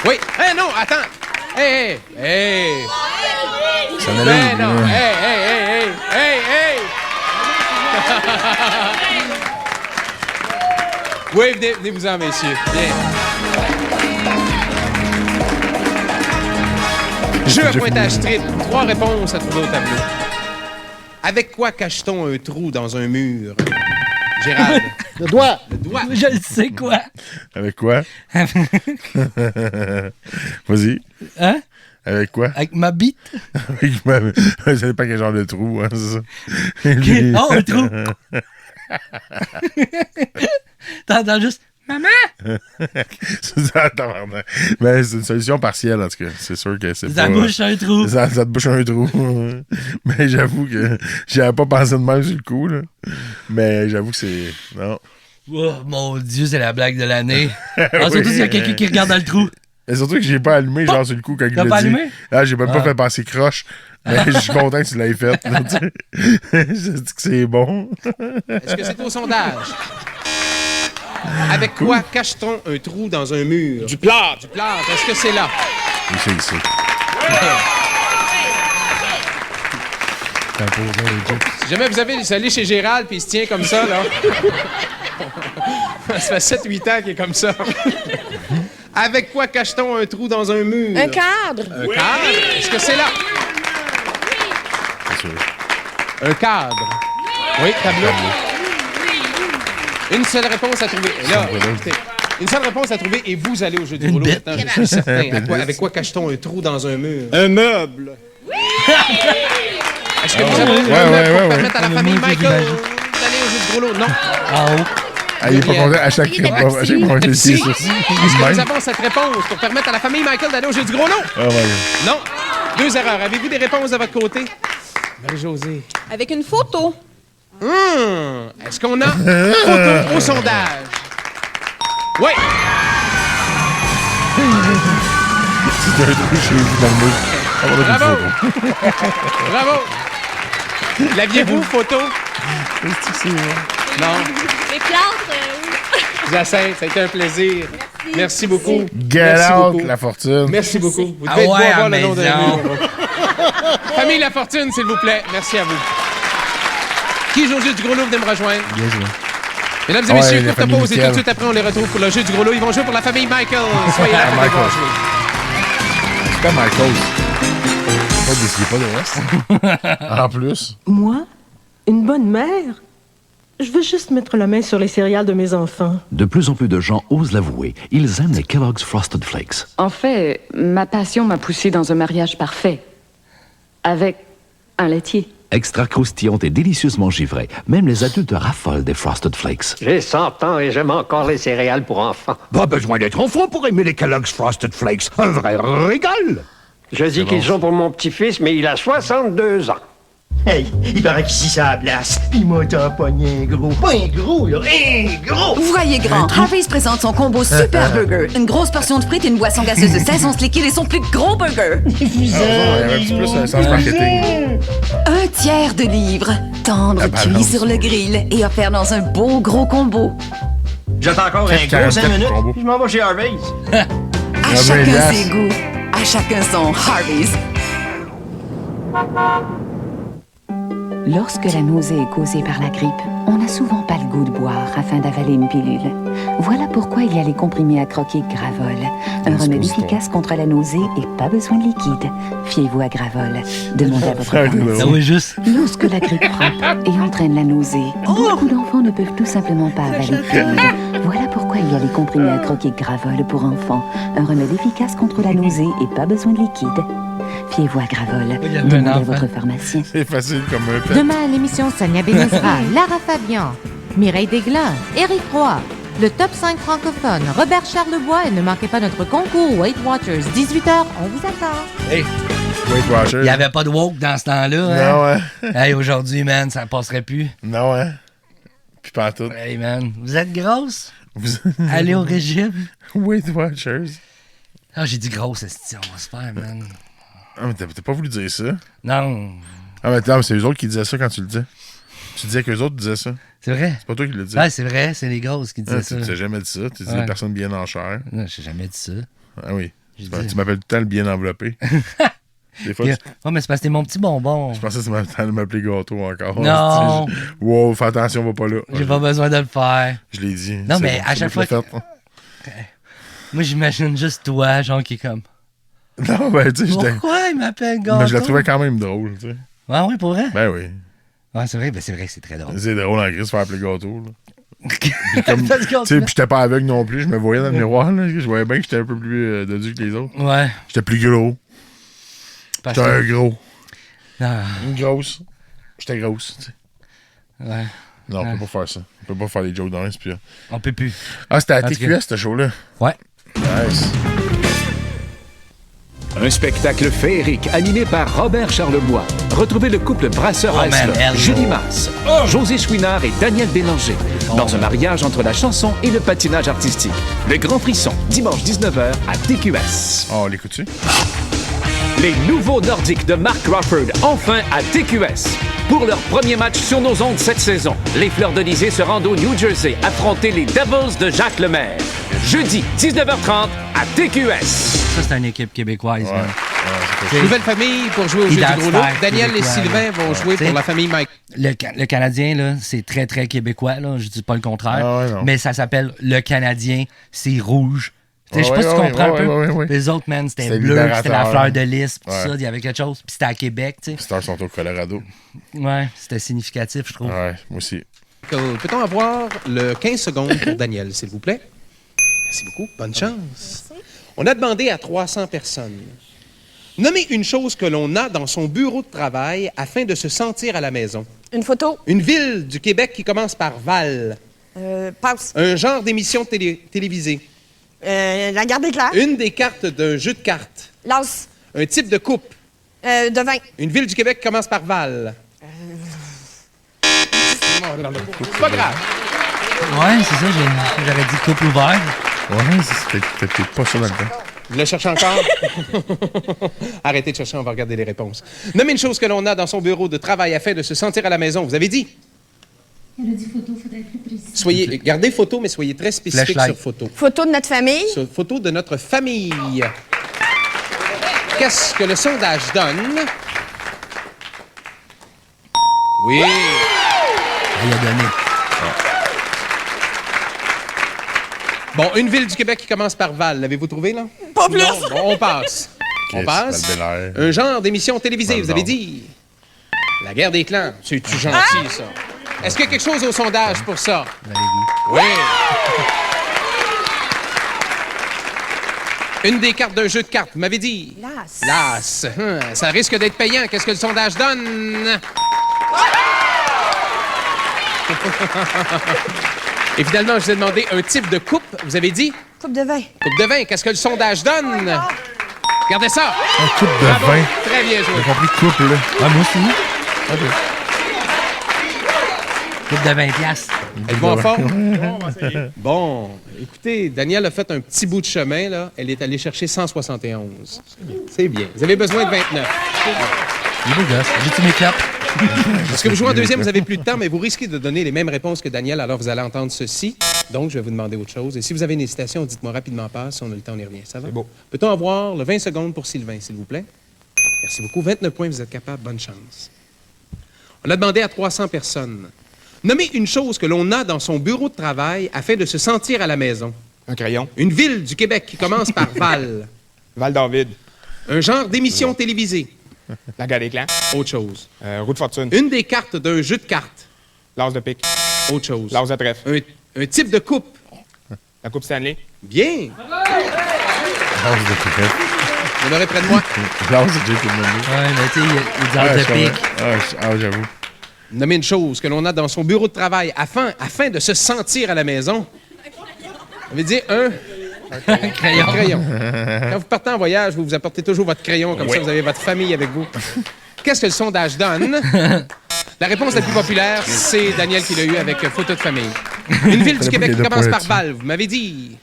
Oui. Eh non, attends. Hey, hey, hey. Ça en allait Ben où, non. là? Hey, hey, hey, hey, hey, hey. Oui, venez-vous-en, messieurs. Bien. Jeu à pointage triple. 3 réponses à trouver au tableau. Avec quoi cache-t-on un trou dans un mur? Gérald. Le doigt. Le doigt. Je le sais quoi. Avec quoi? Vas-y. Hein? Avec quoi? Avec ma bite. Avec ma... Je sais pas quel genre de trou, hein, c'est ça. Oh, un trou! T'entends juste « Maman! » Mais c'est une solution partielle, en tout cas. C'est sûr que c'est pas... Ça bouche un trou. Ça te bouche un trou. Mais j'avoue que j'avais pas pensé de même sur le coup, là. Mais j'avoue que c'est... Non. Oh, mon Dieu, c'est la blague de l'année. Alors, surtout s'il y a quelqu'un qui regarde dans le trou. Et surtout que j'ai pas allumé, genre, sur le coup, quand il l'a dit. T'as pas allumé? Ah, j'ai même pas fait passer croche. Mais je suis content que tu l'aies fait. Je dis que c'est bon. Est-ce que c'est au sondage? Avec quoi cache-t-on un trou dans un mur? Du plâtre. Du plâtre. Est-ce que c'est là? Oui, c'est ici. Si jamais vous allez chez Gérald puis il se tient comme ça, là. Ça fait 7-8 ans qu'il est comme ça. Avec quoi cache-t-on un trou dans un mur? Un cadre. Un cadre? Est-ce que c'est là? C'est sûr. Un cadre. Oui, tableau. Une seule réponse à trouver. Et là, écoutez, une seule réponse à trouver et vous allez au jeu du rouleau maintenant, je suis certain. Avec quoi cache-t-on un trou dans un mur? Un meuble. Est-ce que vous avez un meuble pour permettre à la famille Michael d'aller au jeu du rouleau? Non. Ah, il est pas content à chaque réponse. Si. Est-ce que nous avons cette réponse pour permettre à la famille Michael d'aller au jeu du gros lot? Non. 2 erreurs. Avez-vous des réponses de votre côté? Marie-Josée. Avec une photo. Est-ce qu'on a photo au sondage? Oui. C'est un trou chez vous dans le mur. Bravo. Bravo. L'aviez-vous, photo? Non. Les plâtres, oui. Jacinthe, ça a été un plaisir. Merci beaucoup. Get Merci out, beaucoup. La Fortune. Merci beaucoup. Vous Ah devez ouais, avoir à le nom d'un maison. livre. Famille La Fortune, s'il vous plaît. Merci à vous. Qui joue au jeu du gros lot, venez me rejoindre. Bien joué. Mesdames et Ouais, messieurs, la courte famille pause et tout de Michael. suite après, on les retrouve pour le jeu du gros lot. Ils vont jouer pour la famille Michael. Soyez là pour les voir jouer. C'est pas Michael. Pas décidé pas de reste. En plus. Moi, une bonne mère, je veux juste mettre la main sur les céréales de mes enfants. De plus en plus de gens osent l'avouer. Ils aiment les Kellogg's Frosted Flakes. En fait, ma passion m'a poussée dans un mariage parfait. Avec un laitier. Extra croustillantes et délicieusement givrées. Même les adultes raffolent des Frosted Flakes. J'ai 100 ans et j'aime encore les céréales pour enfants. Pas besoin d'être enfant pour aimer les Kellogg's Frosted Flakes. Un vrai régal! Je dis qu'ils sont pour mon petit-fils, mais il a 62 ans. Hey, il paraît qu'ici, ça a place. Il m'a pogné un gros. Pas un gros, là. Un gros! Voyez grand, Harvey's présente son combo Super Burger. Une grosse portion de frites et une boisson gazeuse de 16 onces liquides et son plus gros burger. Il y avait un petit plus un sens marketing. Un tiers de livre, tendre cuit sur le grill et offert dans un beau gros combo. J'attends encore un gros 5 minutes, puis je m'en vais chez Harvey's. À chacun ses goûts, à chacun son Harvey's. Lorsque la nausée est causée par la grippe, on n'a souvent pas le goût de boire afin d'avaler une pilule. Voilà pourquoi il y a les comprimés à croquer Gravol. Un remède efficace contre la nausée et pas besoin de liquide. Fiez-vous à Gravol. Demandez à votre pharmacien. Ah oui, juste. Lorsque la grippe frappe et entraîne la nausée, beaucoup d'enfants ne peuvent tout simplement pas avaler de pilule. Voilà pourquoi il y a les comprimés à croquer Gravol pour enfants. Un remède efficace contre la nausée et pas besoin de liquide. Fiez-vous à Gravol. Demandez à votre pharmacien. C'est facile comme un pet. Demain à l'émission Sonia Benezra, Lara Fabian, Mireille Desglin, Éric Roy, le top 5 francophone, Robert Charlebois et ne manquez pas notre concours Weight Watchers, 18h, on vous attend. Hey, Weight Watchers. il n'y avait pas de woke dans ce temps-là. Non, hein? ouais. Hey, aujourd'hui, man, ça passerait plus. Non, ouais. Puis pas tout. Hey, man, vous êtes grosse? Allez au régime. Weight Watchers. Ah, j'ai dit grosse, esti, on va se faire, man. Ah, mais t'as pas voulu dire ça. Non. Ah, mais non, c'est eux autres qui disaient ça quand tu le dis. Tu disais qu'eux autres disaient ça. C'est vrai? C'est pas toi qui le dis. Ouais, c'est vrai, c'est les grosses qui disaient ça. Tu n'as jamais dit ça. Tu dis Ouais. les personnes bien en chair. Non, j'ai jamais dit ça. Ah oui. J'ai Tu dit- m'appelles tout le temps le bien enveloppé. Des fois, Ouais, mais c'est parce que t'es mon petit bonbon. je pensais que c'était m'appeler gâteau encore. Non. Wow, fais attention, va pas là. J'ai pas besoin de le faire. Je l'ai dit. Non, mais à chaque fois. Moi, j'imagine juste toi, genre, qui est comme. Non, ben, tu sais, Pourquoi il m'appelle gâteau? Mais je la trouvais quand même drôle, tu sais. Ah, oui, pour vrai? Ben oui. Ouais, c'est vrai, c'est très drôle. C'est drôle en gris de se faire appeler gâteau, là. Puis j'étais pas aveugle non plus, je me voyais dans le miroir, là. Je voyais bien que j'étais un peu plus dodu que les autres. Ouais. J'étais plus gros. J'étais un gros. Ah. Une grosse. J'étais grosse, tu sais. Ouais. Non, on peut pas faire ça. On peut pas faire des jokes dans puis. On peut plus. Ah, c'était à TQS, ce show-là. Ouais. Nice. Un spectacle féerique animé par Robert Charlebois. Retrouvez le couple Brasseur-Heisler, Julie Masse, José Chouinard et Daniel Bélanger dans un mariage entre la chanson et le patinage artistique. Le Grand Frisson, dimanche 19h à TQS. Oh, l'écoutes-tu? Les nouveaux Nordiques de Mark Crawford, enfin à TQS. Pour leur premier match sur nos ondes cette saison, les Fleurs d'Elysée se rendent au New Jersey affronter les Devils de Jacques Lemaire. Jeudi, 19h30 à TQS. Ça, c'est une équipe québécoise. Ouais. Nouvelle famille pour jouer au jeu du gros lot. Daniel et Sylvain vont jouer pour la famille Mike. Le Canadien, là, c'est très, très québécois. Là. Je dis pas le contraire. Ah ouais, mais ça s'appelle le Canadien. C'est rouge. Je sais pas si tu comprends un peu. Les autres, man, c'était bleu, c'était la fleur de lys, pis ça, il y avait quelque chose. Puis c'était à Québec, tu sais. Les Stars sont au Colorado. Ouais, c'était significatif, je trouve. Ouais, moi aussi. Peut-on avoir le 15 secondes pour Daniel, s'il vous plaît? Merci beaucoup. Bonne chance. Merci. On a demandé à 300 personnes. Nommez une chose que l'on a dans son bureau de travail afin de se sentir à la maison. Une photo. Une ville du Québec qui commence par Val. Passe. Un genre d'émission télévisée. La garde éclair. Une des cartes d'un jeu de cartes. L'as. Un type de coupe. De vin. Une ville du Québec qui commence par Val. C'est pas grave. Ouais, c'est ça, j'aurais dit couple ouvert. Ouais, c'était peut-être pas ça dans le temps. Vous le cherchez encore? Arrêtez de chercher, on va regarder les réponses. Nommez une chose que l'on a dans son bureau de travail afin de se sentir à la maison. Vous avez dit? Elle a dit photo, faudrait être plus précis. Gardez photo, mais soyez très spécifique sur photo. Photo de notre famille. Photo de notre famille. Qu'est-ce que le sondage donne? Oui. Il a donné. Bon, une ville du Québec qui commence par Val. L'avez-vous trouvé, là? Pas plus! Non, bon, on passe. On passe. Un genre d'émission télévisée, vous avez dit. La guerre des clans. C'est-tu gentil, ça? Est-ce qu'il y a quelque chose au sondage pour ça? Oui. Une des cartes d'un jeu de cartes, vous m'avez dit. Las. Las. Ça risque d'être payant. Qu'est-ce que le sondage donne? Et finalement, je vous ai demandé un type de coupe. Vous avez dit? Coupe de vin. Coupe de vin. Qu'est-ce que le sondage donne? Regardez ça. Un coupe de vin. Très bien joué. J'ai compris coupe, là. Ah, moi aussi. OK. Coupe de 20 piastres. Êtes-vous en forme? Bon, écoutez, Daniel a fait un petit bout de chemin, là. Elle est allée chercher 171. C'est bien. Vous avez besoin de 29. Il est beau gosse. J'ai-tu mes clopes? Parce que vous jouez en deuxième, vous n'avez plus de temps, mais vous risquez de donner les mêmes réponses que Daniel, alors vous allez entendre ceci. Donc, je vais vous demander autre chose. Et si vous avez une hésitation, dites-moi rapidement pas. Si on a le temps, on y revient. Ça va? C'est beau. Peut-on avoir le 20 secondes pour Sylvain, s'il vous plaît? Merci beaucoup. 29 points, vous êtes capable. Bonne chance. On a demandé à 300 personnes. Nommez une chose que l'on a dans son bureau de travail afin de se sentir à la maison. Un crayon. Une ville du Québec qui commence par Val. Val-David. Un genre d'émission télévisée. La guerre des clans. Autre chose. Roue de fortune. Une des cartes d'un jeu de cartes. L'as de pique. Autre chose. L'as de trèfle. Un type de coupe. La coupe Stanley. Bien. L'as de trèfle. Vous l'aurez près de moi. L'as de JP Money. Ouais, mais tu sais, il dit l'as de pique. Ah, j'avoue. Nommez une chose que l'on a dans son bureau de travail afin de se sentir à la maison. Ça veut dire un crayon. Quand vous partez en voyage, vous apportez toujours votre crayon, comme ça vous avez votre famille avec vous. Qu'est-ce que le sondage donne? La réponse la plus populaire, c'est Daniel qui l'a eu avec photo de famille. Une ville du Québec qui commence par Val. Vous m'avez dit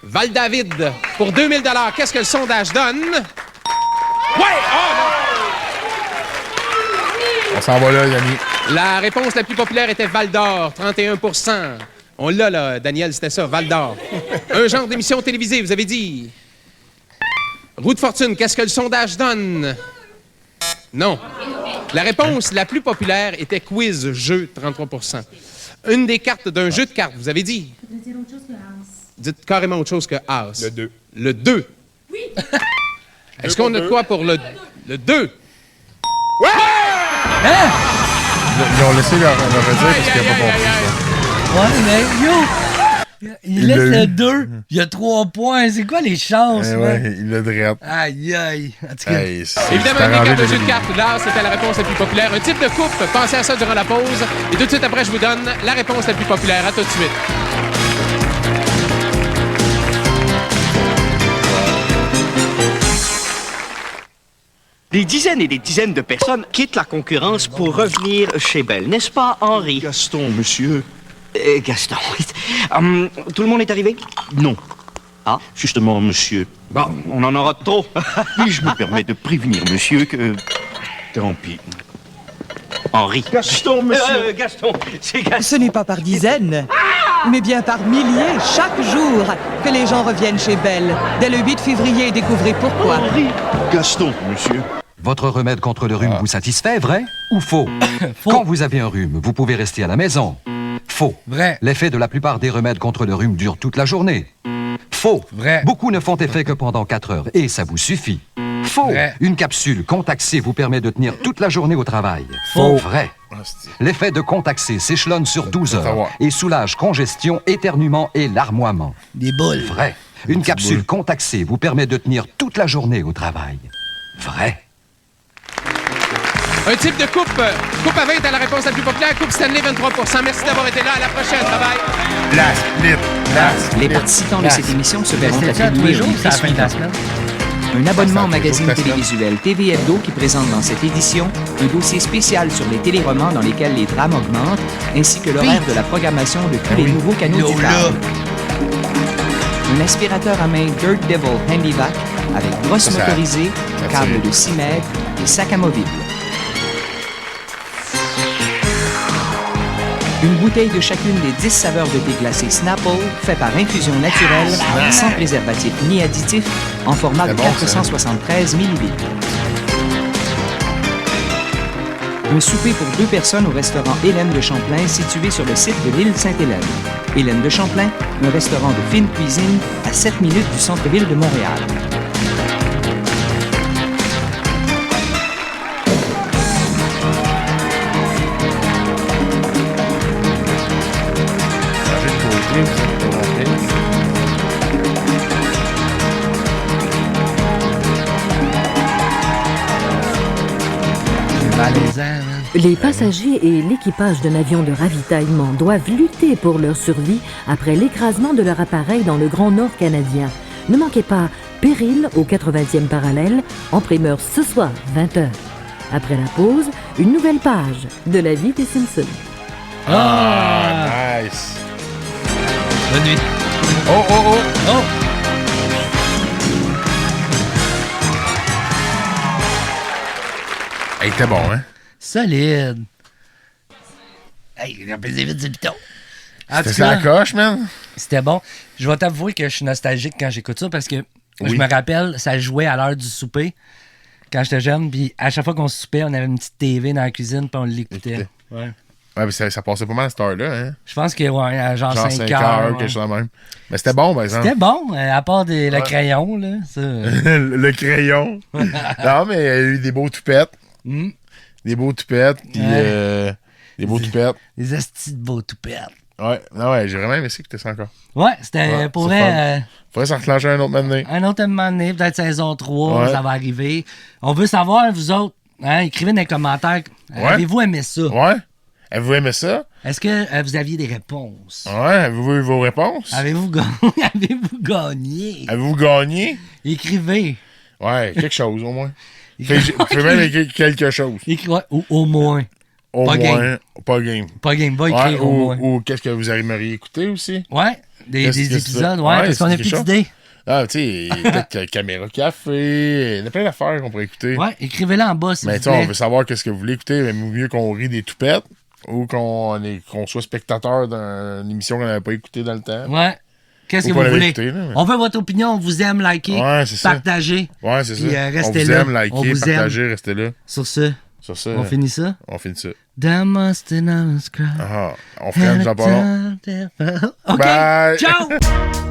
Val-David pour 2000 $. Qu'est-ce que le sondage donne? Ouais! Oh non! On s'en va là, Yannick. La réponse la plus populaire était Val-d'Or, 31 %. On l'a, là, Daniel, c'était ça, Val-d'Or. Un genre d'émission télévisée, vous avez dit. Roue de fortune, qu'est-ce que le sondage donne? Non. La réponse la plus populaire était quiz, jeu, 33 %. Une des cartes d'un jeu de cartes, vous avez dit? Dites carrément autre chose que House. Le 2. Le 2. Oui. Est-ce qu'on a de quoi pour le 2? Ouais! Hein? Ils ont laissé leur dire parce qu'il n'a pas compris ça. Ouais, mais yo! Il laisse le 2, il y a 3 points. C'est quoi les chances, man? Ouais, il l'a drette. Aïe, aïe. En tout cas, Évidemment, une des cartes de jeu de cartes, là, c'était la réponse la plus populaire. Un type de coupe, pensez à ça durant la pause. Et tout de suite après, je vous donne la réponse la plus populaire. À tout de suite. Des dizaines et des dizaines de personnes quittent la concurrence pour revenir chez Belle, n'est-ce pas, Henri? Gaston, monsieur. Gaston. Tout le monde est arrivé? Non. Ah? Justement, monsieur. Bon, on en aura trop. Puis je me permets de prévenir monsieur que... Tant pis. Henri. Gaston, monsieur. Gaston, c'est Gaston. Ce n'est pas par dizaines, mais bien par milliers, chaque jour, que les gens reviennent chez Belle. Dès le 8 février, découvrez pourquoi. Henri. Gaston, monsieur. Votre remède contre le rhume vous satisfait, vrai ou faux? Quand vous avez un rhume, vous pouvez rester à la maison. Faux. Vrai. L'effet de la plupart des remèdes contre le rhume dure toute la journée. Faux. Vrai. Beaucoup ne font effet que pendant 4 heures et ça vous suffit. Faux. Vrai. Une capsule Contaxé vous permet de tenir toute la journée au travail. Faux. Vrai. L'effet de Contaxé s'échelonne sur 12 heures et soulage congestion, éternuement et larmoiement. Des boules. Vrai. Une capsule Contaxé vous permet de tenir toute la journée au travail. Vrai. Un type de coupe à 20 à la réponse la plus populaire. Coupe Stanley, 23 %. Merci d'avoir été là. À la prochaine. Bye-bye. La split. Les participants de cette émission se verront attribuer au livre suivant. Un abonnement au magazine télévisuel TV Hebdo qui présente dans cette édition un dossier spécial sur les téléromans dans lesquels les drames augmentent, ainsi que l'horaire de la programmation de tous les nouveaux canaux du câble. Un aspirateur à main Dirt Devil Handyvac avec brosse motorisée, câble de 6 mètres et sac amovible. Une bouteille de chacune des 10 saveurs de thé glacé Snapple, fait par infusion naturelle, sans préservatif ni additif, en format de 473 ml. Un souper pour 2 personnes au restaurant Hélène de Champlain, situé sur le site de l'île Sainte-Hélène. Hélène de Champlain, un restaurant de fine cuisine à 7 minutes du centre-ville de Montréal. Les passagers et l'équipage d'un avion de ravitaillement doivent lutter pour leur survie après l'écrasement de leur appareil dans le Grand Nord canadien. Ne manquez pas Péril au 80e parallèle, en primeur ce soir, 20h. Après la pause, une nouvelle page de la vie des Simpsons. Ah, nice. Bonne nuit. Oh, oh, oh. Oh. Il était bon, hein? Solide. Hey, il a pesé vite du piton. C'était ça la coche, man? C'était bon. Je vais t'avouer que je suis nostalgique quand j'écoute ça parce que je me rappelle, ça jouait à l'heure du souper quand j'étais jeune. Puis à chaque fois qu'on soupait, on avait une petite TV dans la cuisine puis on l'écoutait. Ouais. Ouais, mais ça passait pas mal à cette heure-là, hein? Je pense que, ouais, à genre 5 heures. Quelque chose de même. Mais c'était bon, par exemple. C'était bon, à part le crayon, là. Ça. Le crayon. Non, mais il y a eu des beaux toupettes. Des beaux toupettes, puis des beaux toupettes. Des astis de beaux toupettes. Ouais, non, ouais, j'ai vraiment aimé ça que t'es ça encore. Ouais, c'était pour vrai. Faudrait s'en reclencher un autre moment donné. Un autre moment donné, peut-être saison 3, ça va arriver. On veut savoir, vous autres, hein, écrivez dans les commentaires, avez-vous aimé ça? Ouais. Avez-vous aimé ça? Est-ce que vous aviez des réponses? Ouais, avez-vous eu vos réponses? Avez-vous gagné? Avez-vous gagné? Écrivez. Ouais, quelque chose au moins. Fais même écrire quelque chose. Ouais, ou au moins. Pas game. Pas game. Pas game, va écrire au moins. Ou qu'est-ce que vous aimeriez écouter aussi? Ouais, des épisodes, parce qu'on a plus d'idées. Ah, tu sais, peut-être Caméra Café, il y a plein d'affaires qu'on pourrait écouter. Ouais, écrivez-le en bas, s'il vous plaît. Mais on veut savoir qu'est-ce que vous voulez écouter, mais mieux qu'on rit des toupettes ou qu'on soit spectateur d'une émission qu'on n'avait pas écoutée dans le temps. Ouais. Qu'est-ce que Faut vous pas voulez? l'écouter, là, mais- On veut votre opinion. On vous aime, likez, Ouais, c'est ça. partagez. Ouais, c'est Puis, ça. restez on vous là. aime, likez, On vous partagez, aime. restez là. Sur ce, Sur ça. on finit ça? On finit ça. Damn must and I was crying. Ah, on freine, j'en parle. OK, Bye. ciao!